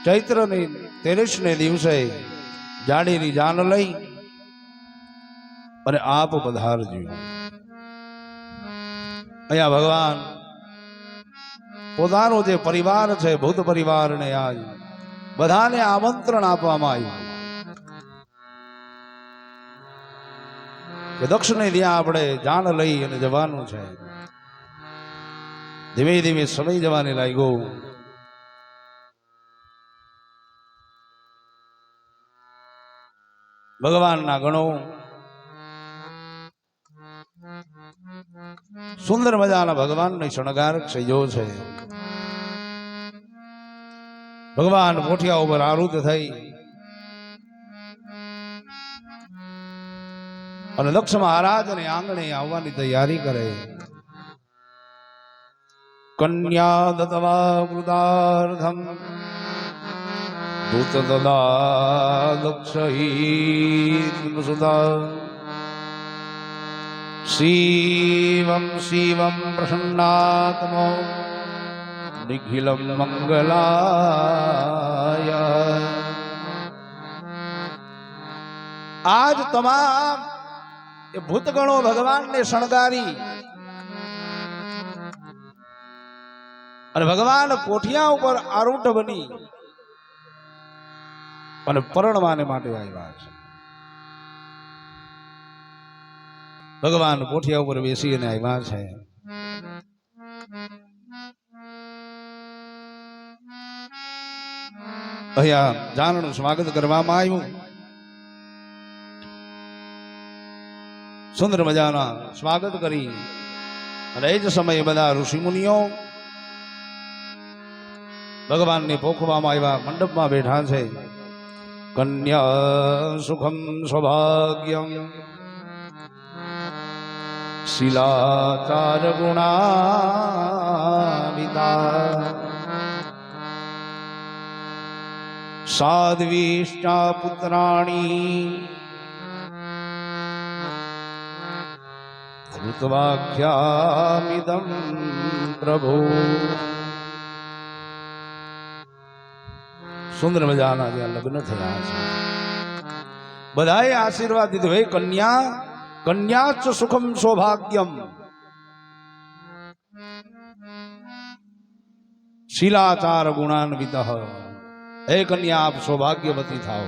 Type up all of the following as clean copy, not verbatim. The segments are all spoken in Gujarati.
ચૈત્રની 13ને દિવસે જાડીની જાન લઈ અને આપ પધારજો. અહીંયા ભગવાન પોતાનો જે પરિવાર છે ભૂત પરિવારને આજ બધાને આમંત્રણ આપવામાં આવ્યું કે દક્ષિણે ત્યાં આપણે જાન લઈ અને જવાનું છે. ધીમે ધીમે સમય જવાને લાગ્યો. ભગવાનના ગણો સુંદર મજાના ભગવાનને શણગાર સજો છે. ભગવાન પોઠિયા ઉપર આરૂઢ થઈ અને દક્ષ મહારાજને આંગણે આવવાની તૈયારી કરે. કન્યા દત્વા વૃદાર્ધમ ભૂત દદા દક્ષ સુદા શિવમ શિવમ પ્રસન્નાત્મો નિખિલમ મંગલાય. આજ તમામ એ ભૂતગણો ભગવાનને શણગારી અને ભગવાન કોઠિયા ઉપર આરૂઢ બની અને પરણવાને માટે આવ્યા છે. ભગવાન કોઠિયા ઉપર બેસીને આવ્યા છે. અહીંયા જાનનું સ્વાગત કરવામાં આવ્યું. સુંદર મજાના સ્વાગત કરી અને એ જ સમયે બધા ઋષિ મુનિઓ ભગવાનને પોખવામાં આવ્યા. મંડપમાં બેઠા છે. કન્યા સુખમ સૌભાગ્યમ શીલાચાર ગુણાવિતા સાધ્વીશ્ચા પુત્રાણી ઋતવાખ્યામિદં પ્રભુ. સુંદર મજાના ત્યાં લગ્ન થયા છે. બધાએ આશીર્વાદ દીધો. હે કન્યા કન્યાચ સુખમ સૌભાગ્યમ શીલાચાર ગુણાન્વિત. હે કન્યા આપ સૌભાગ્યવતી થાઓ.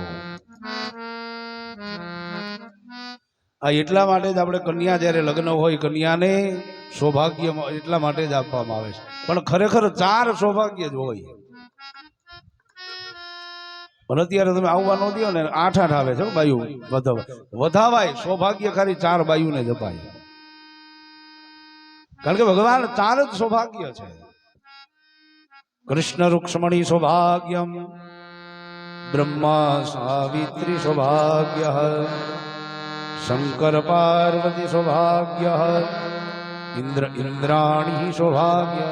આ એટલા માટે જ આપણે કન્યા જ્યારે લગ્ન હોય કન્યાને સૌભાગ્ય એટલા માટે જ આપવામાં આવે છે. પણ ખરેખર 4 સૌભાગ્ય જ હોય. પણ અત્યારે તમે આવવા ન દો ને 8 આવે છે બાયુ વધાવાય. સૌભાગ્ય ખાલી 4 બાયુને જ અપાય. કારણ કે ભગવાન 4 જ સૌભાગ્ય છે. કૃષ્ણ રૂક્ષ્મણી સૌભાગ્યમ બ્રહ્મા સાવિત્રી સૌભાગ્ય શંકર પાર્વતી સૌભાગ્ય ઇન્દ્ર ઇન્દ્રાણી સૌભાગ્ય.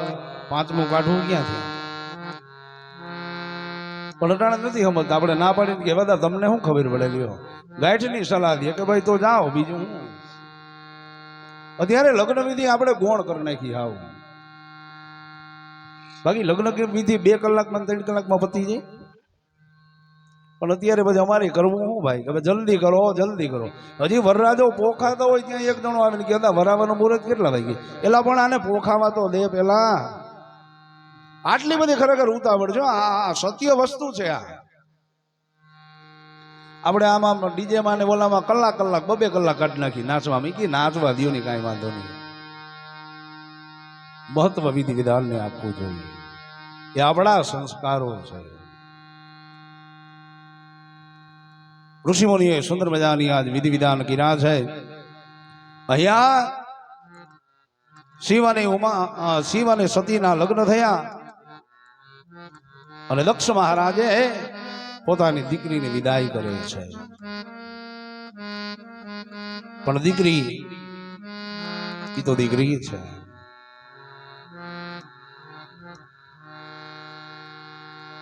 5મું કાઢવું ક્યાંથી? પણ અટાણે નથી સમજતા. આપણે ના પાડીને કે બધા તમને શું ખબર પડે? લ્યો ગાંઠની સલાહ દે કે ભાઈ તો જાઓ. બીજું હું અત્યારે લગ્ન વિધિ આપણે ગોણ કરી નાખી. આવું બાકી લગ્ન વિધિ 2 કલાકમાં 3 કલાકમાં પતી જાય. પણ અત્યારે પછી અમારે કરવું શું ભાઈ કે જલ્દી કરો જલ્દી કરો. હજી વરરાજો પોખાતો હોય ત્યાં એક જણો આવીને કહેતા વરાવાનું મુહૂર્ત કેટલા વાગે? એલા પણ આને પોખાવા તો દે પેલા. આટલી બધી ખરેખર ઉતાવળ છે. આ સત્ય વસ્તુ છે. આ આપણે આમાં ડીજે માં ને ઓલામાં કલાક 2 કલાક કાઢી નાખી નાચવા. કે નાચવા દો ને કાંઈ વાંધો નહીં. મહત્વ વિધિ વિધાનને આપવું જોઈએ. એ આપણા સંસ્કારો છે. ઋષિમુનિએ સુંદર મજાની આજ વિધિ વિધાન કર્યા છે. અહીંયા શિવ અને સતીના લગ્ન થયા અને દક્ષ મહારાજે પોતાની દીકરીની વિદાય કરે છે. પણ દીકરી એ તો દીકરી છે.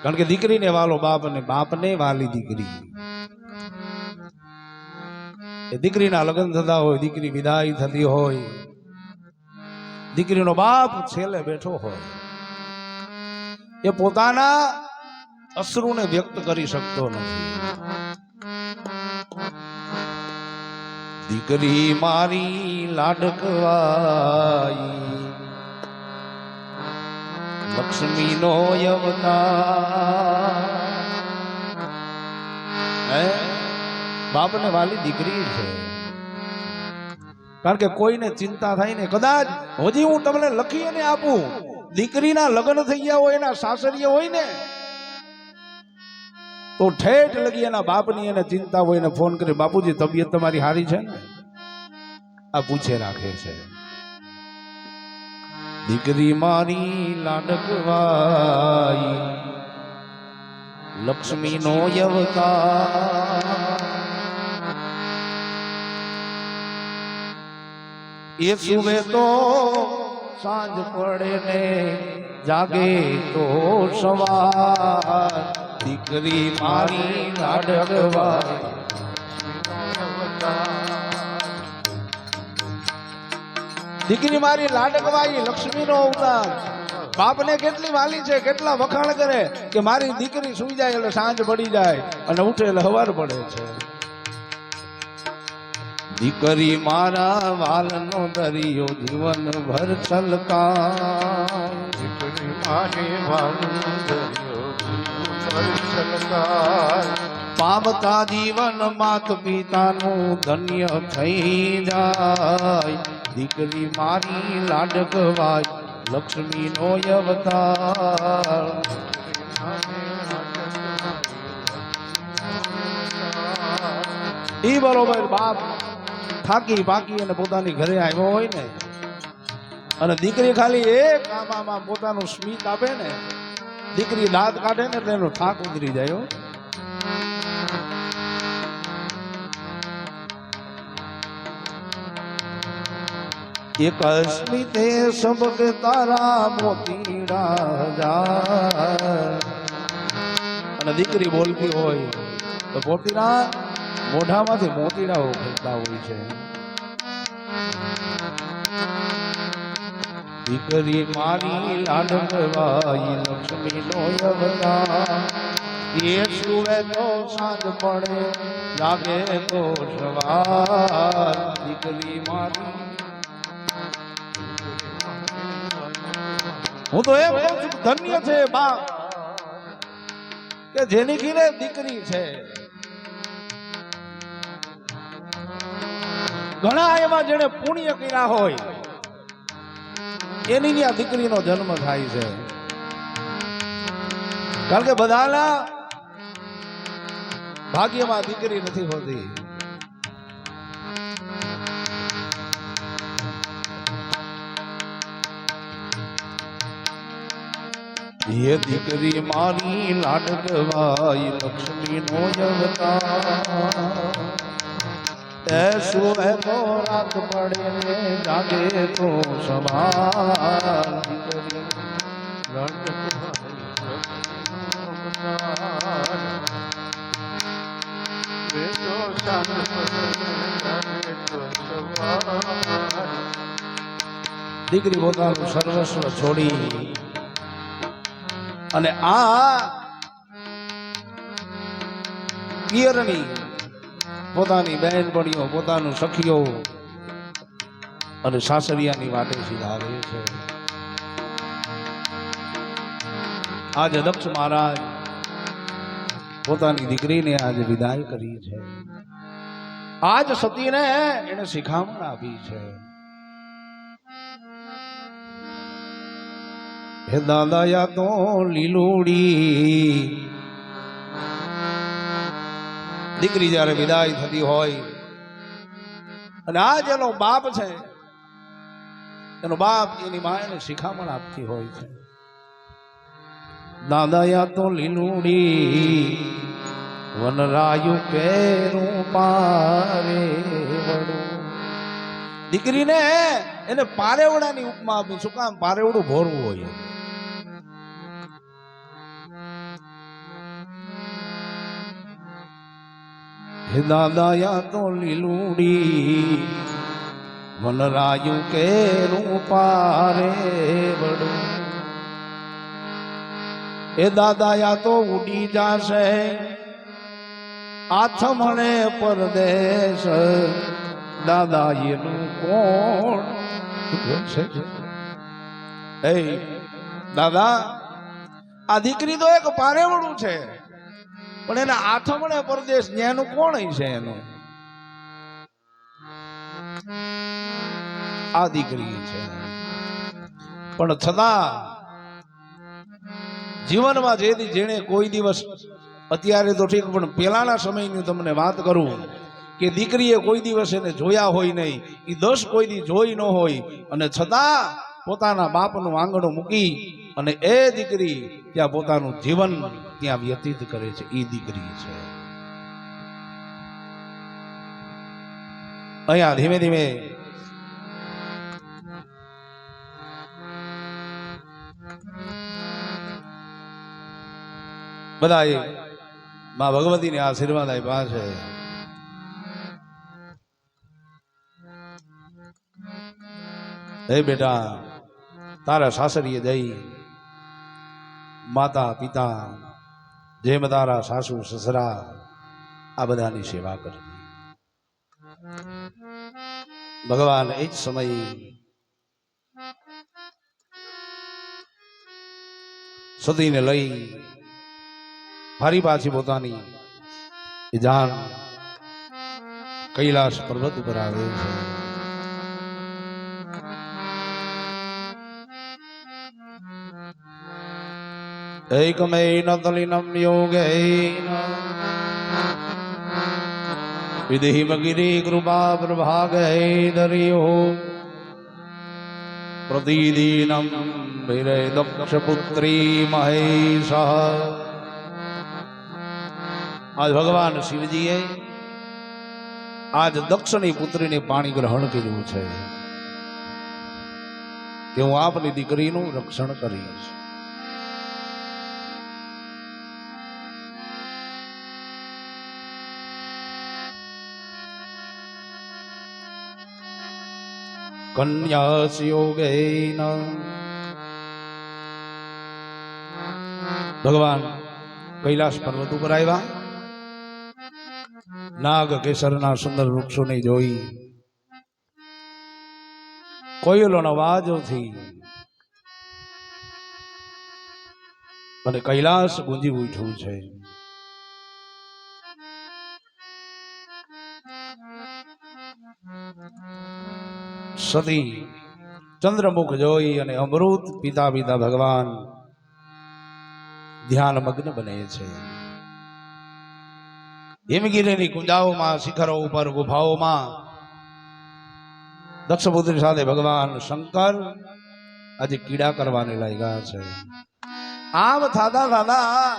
કારણ કે દીકરીને વાલો બાપ અને બાપને વાલી દીકરી. દીકરીના લગ્ન થતા હોય, દીકરી વિદાય થતી હોય, દીકરીનો બાપ છેલ્લે બેઠો હોય, એ પોતાના અશ્રુને વ્યક્ત કરી શકતો નથી. દીકરી મારી લાડકવાઈ લક્ષ્મીનો અવતાર. બાપને વાલી દીકરી છે. કારણ કે કોઈને ચિંતા થાય ને, કદાચ હજી હું તમને લખી અને આપું, દીકરીના લગ્ન થઈ ગયા હોય, એના સાસરીએ હોય ને, તો ઠેઠ લગી એના બાપની એને ચિંતા હોય ને ફોન કરી, બાપુજી તબિયત તમારી સારી છે ને, આ પૂછે રાખે છે. દીકરી મારી લાડકવાઈ લક્ષ્મીનો અવતાર. એ સુવે તો સાંજ પડે ને જાગે તો સવાર. દીકરી મારી લાડકવાઈ દીકરી મારી લાડકવાઈ લક્ષ્મીનો અવતાર. બાપને કેટલી વાલી છે, કેટલા વખાણ કરે કે મારી દીકરી સુઈ જાય એટલે સાંજ પડી જાય અને ઉઠે એટલે હવાર પડે છે. દીકરી મારા વાલનો દરિયો જીવન ભર છલકાય. દીકરી મારી વાલનો દરિયો ભર છલકાય. પામતા જીવન માત પિતાનું ધન્ય થઈ જાય. દીકરી મારી લાડકવાઈ લક્ષ્મીનો અવતાર. ઈ બરોબર બાપ થાકી પાકી અને પોતાની ઘરે આવ્યો હોય ને, અને દીકરી ખાલી એક આમાં પોતાનું સ્મિત આપે ને, દીકરી દાંત કાઢે ને એટલે એનો થાક ઉતરી જાય. એક સ્મિતે સબક તારા મોતીડા જાય. અને દીકરી બોલતી હોય તો પોતીડા મોઢામાંથી મોતીડાઓ ખરતા હોય છે. દીકરી મારી લાડકવાઈ લક્ષ્મીનો અવતાર. એ સુવે તો સાંજ પડે જાગે તો સવાર. દીકરી મારી હું તો એમ કહું છું, ધન્ય છે બાપ કે જેની ઘીરે દીકરી છે. ઘણા એવા જેને પુણ્ય કર્યા હોય એની ત્યાં દીકરીનો જન્મ થાય છે. કારણ કે બધાના ભાગ્યમાં દીકરી નથી હોતી. ये દીકરી મારી લાડકવાઈ લક્ષ્મીનો અવતાર. ऐसो है तो रात पड़े ने जागे तो सवार. દીકરી પોતાનું સર્વસ્વ છોડી અને આ પિયરની પોતાની બહેનપણીઓ, પોતાનું સખીઓ અને સાસરિયાની વાટે સીધાવે છે. આજે દક્ષ મહારાજ પોતાની દીકરીને આજે વિદાય કરી છે. આજ સતીને એને શિખામણ આપી છે. હે દાદાયા તો લીલુડી. દીકરી જયારે વિદાય થતી હોય અને આજ એનો બાપ છે, એનો બાપ એની માને શિખામણ આપતી હોય છે. દાદાયા તો લીલુડી વનરાયુ કેરું પારે વડું. દીકરીને એને પારેવડાની ઉપમા આપી. શું કામ? પારેવડું ભોરવું હોય. હે દાદાયા તો લીલુડી વનરાયુ કેરું પારે વડું. એ દાદા યા તો ઉડી જાશે આથમણે પરદેશ દાદા એનું કોણ એ દાદા આ દીકરી તો એક પારેવડું છે પણ એના આથમણે પરદેશ ન્યાનું કોણ છે એનું આ દીકરી છે પણ છતાં જીવનમાં જેને કોઈ દિવસ અત્યારે તો ઠીક પણ પેલાના સમયની તમને વાત કરું કે દીકરીએ કોઈ દિવસ એને જોયા હોય નહીં એ 10 કોઈ દી જોઈ ન હોય અને છતાં પોતાના બાપનું આંગણું મૂકી અને એ દીકરી ત્યાં પોતાનું જીવન ત્યાં વ્યતીત કરે છે એ દીકરી છે અહીંયા ધીમે ધીમે બધા માં ભગવતીને આશીર્વાદ આપ્યા છે હે બેટા તારા સાસરીએ જઈ માતા પિતા જેમ તારા સાસુ સસરા આ બધાની સેવા કરવી ભગવાન એ જ સમયે સતીને લઈ ફરી પાછી પોતાની જાન કૈલાસ પર્વત ઉપર આવે છે એકમેન તલિનમ યોગેન વિધિમગિરી કૃપા પ્રભાગૈદર્યો પ્રતિદિનમ વિરે દક્ષપુત્રી મહેશ આજ ભગવાન શિવજીએ આજ દક્ષની પુત્રીને પાણી ગ્રહણ કર્યું છે કે હું આપની દીકરીનું રક્ષણ કરીશ કન્યાસ યોગેન ભગવાન કૈલાસ પર્વત ઉપર આવ્યા નાગ કેસરના સુંદર વૃક્ષોને જોઈ કોયલોના અવાજોથી અને કૈલાસ ગુંજી ઉઠ્યું છે સતી ચંદ્રમુખ જોઈ અને અમૃત પિતા પિતા ભગવાન ધ્યાન મગ્ન બને છે હિમગીરીની કુંજાઓમાં શિખરો ઉપર ગુફાઓમાં દક્ષપુત્રી સાથે ભગવાન શંકર આજે કીડા કરવાને લાગ્યા છે આમ થાતા થાતા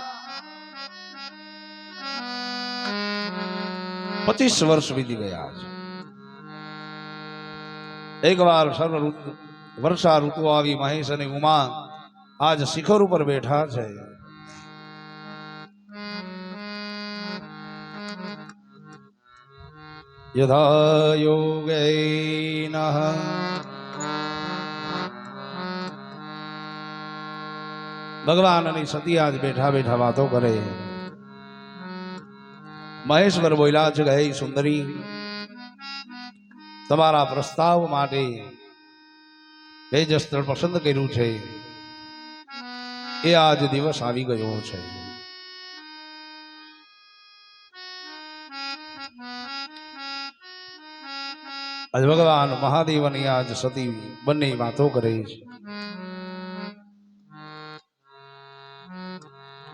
25 વર્ષ વીતી ગયા છે એક વાર સર્વ ઋતુ વર્ષા ઋતુ આવી મહેશ અને ઉમા આજ શિખર ઉપર બેઠા છે યથા યોગેન ભગવાન અને સતી આજ બેઠા બેઠા વાતો કરે મહેશ્વર બોલ્યા છે હે સુંદરી તમારા પ્રસ્તાવ માટે એ જે સ્થળ પસંદ કર્યું છે એ આજ દિવસ આવી ગયો છે આજ ભગવાન મહાદેવની આજ સતી બંને વાતો કરે છે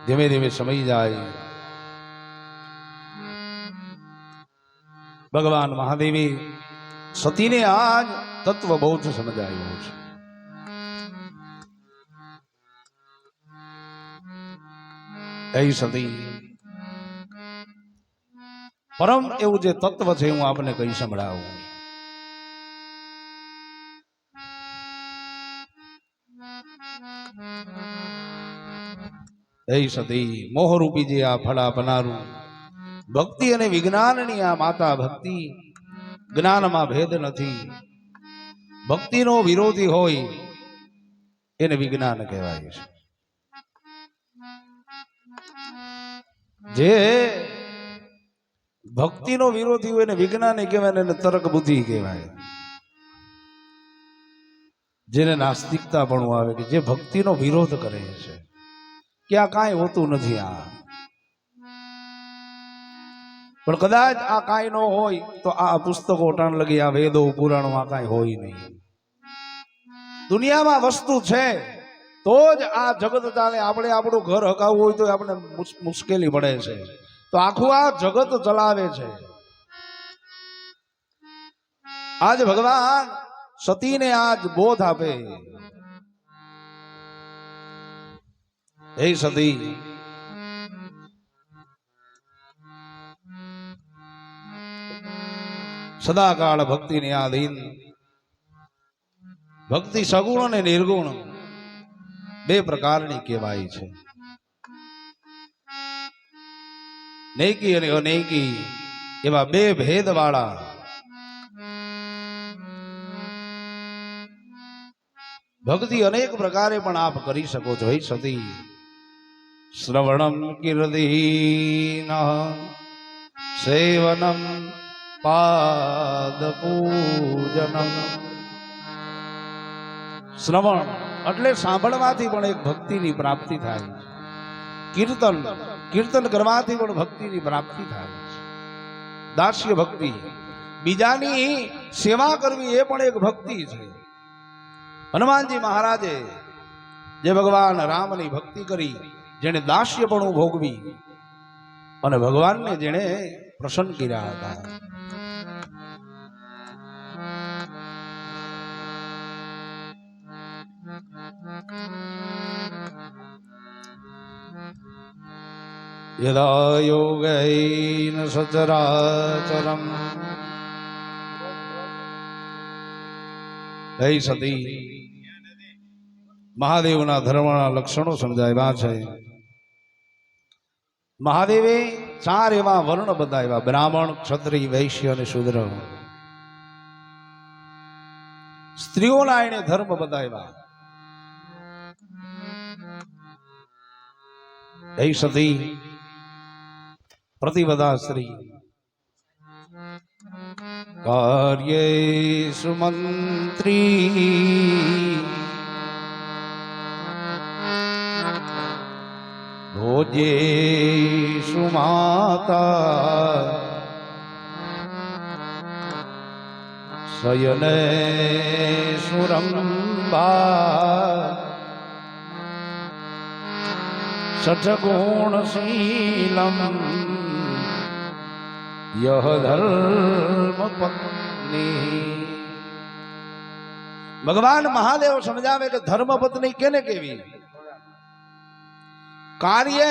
ધીમે ધીમે સમય જાય ભગવાન મહાદેવી સતીને આજ તત્વ બહુ જ સમજાયું છે એ સતી પરમ એવું જે તત્વ છે હું આપને કઈ સંભળાવું એ સતી મોહરૂપી જે આ ફળ આપનારું ભક્તિ અને વિજ્ઞાનની આ માતા ભક્તિ જ્ઞાનમાં ભેદ નથી ભક્તિનો વિરોધી હોય એને વિજ્ઞાન કહેવાય છે જે ભક્તિનો વિરોધી હોય ને વિજ્ઞાની કહેવાય ને એને તર્ક બુદ્ધિ કહેવાય. જેને નાસ્તિકતા પણ આવે કે જે ભક્તિનો વિરોધ કરે છે કે આ કાંઈ હોતું નથી. આ પણ કદાચ આ કાંઈ ન હોય તો આ પુસ્તકો ટાણ લગી આ વેદો પુરાણોમાં કાંઈ હોય નહીં. દુનિયામાં વસ્તુ છે તો જ આ જગત ચાલે. આપણે આપણું ઘર હકાવવું હોય તો આપણે મુશ્કેલી પડે છે, તો આખું આ જગત ચલાવે છે. આજ ભગવાન સતીને આજ બોધ આપે, હે સતી, સદાકાળ ભક્તિની આધીન. ભક્તિ સગુણ અને નિર્ગુણ બે પ્રકારની કહેવાય છે. નેકી અને અનેકી એવા બે ભેદ વાળા ભક્તિ અનેક પ્રકારે પણ આપ કરી શકો છો. હે સતી, શ્રવણમ કીર્તિન સેવનમ પાદ પૂજનમ. શ્રવણ એટલે સાંભળવાથી પણ એક ભક્તિની પ્રાપ્તિ થાય છે. કીર્તન, કીર્તન કરવાથી પણ ભક્તિની પ્રાપ્તિ થાય છે. દાસ્ય ભક્તિ, બીજાની સેવા કરવી એ પણ એક ભક્તિ છે. હનુમાનજી મહારાજે જે ભગવાન રામની ભક્તિ કરી, જેને દાસ્યપણું ભોગવી અને ભગવાનને જેણે પ્રસન્ન કર્યા હતા. યદા યોગૈન સચરાચરમ. હે સતી, મહાદેવના ધર્મના લક્ષણો સમજાવ્યા છે. મહાદેવે 4 એવા વર્ણ બતાવ્યા: બ્રાહ્મણ, ક્ષત્રિય, વૈશ્ય અને શૂદ્ર. સ્ત્રીઓના એને ધર્મ બતાવ્યા. હે સતી, પ્રતિવદા સ્ત્રી. કાર્યેષુ મંત્રી ભોજેષુ માતા શયનેષુ રંભા સઠગુણશીલમ યહ ધર્મ પત્ની. ભગવાન મહાદેવ સમજાવે કે ધર્મ પત્ની કેને કેવી? કાર્ય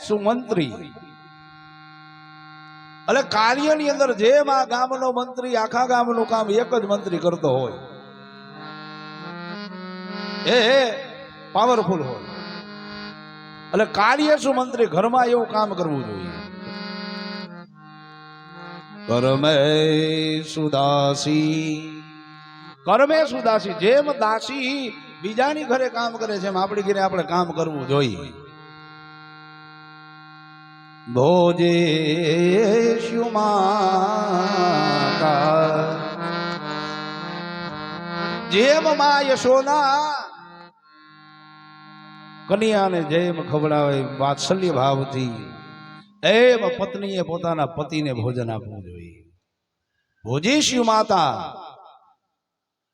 સુમંત્રી, એટલે કાર્યની અંદર જેમ આ ગામનો મંત્રી આખા ગામનું કામ એક જ મંત્રી કરતો હોય, એ પાવરફુલ હોય, એટલે કાર્ય સુમંત્રી ઘરમાં એવું કામ કરવું જોઈએ. કર્મે સુદાસી, કર્મે સુદાસી, જેમ દાસી બીજાની ઘરે કામ કરે છે એમ આપણી ઘરે આપણે કામ કરવું જોઈએ. ભોજેષુ માતા, જેમ મા યશોદા કન્યાને જેમ ખવડાવે વાત્સલ્ય ભાવથી, એમ પત્નીએ પોતાના પતિને ભોજન આપવું જોઈએ. ભોજેષુ માતા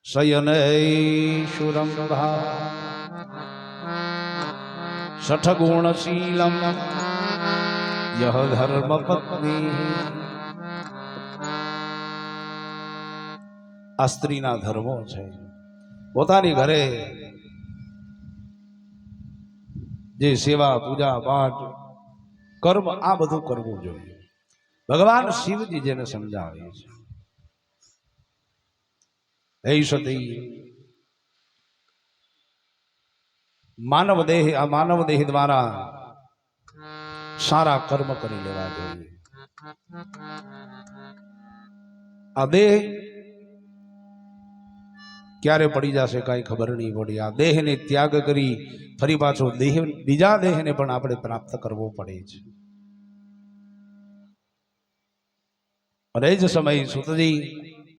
શયનેષુ રંભા સઠગુણશીલમ યહ ધર્મ પત્ની. આ સ્ત્રીના ધર્મો છે. પોતાની ઘરે જે સેવા, પૂજા, પાઠ, કર્મ આ બધું કરવું જોઈએ. ભગવાન શિવજી જેને સમજાવે છે. હે સતી, માનવ દેહ, આ માનવ દેહ દ્વારા સારા કર્મ કરી લેવા જોઈએ. આ દેહ ક્યારે પડી જશે કઈ ખબર નહીં પડી. આ દેહને ત્યાગ કરી ફરી પાછો દેહ, બીજા દેહને પણ આપણે પ્રાપ્ત કરવો પડે છે. અને એ જ સમય સુતજી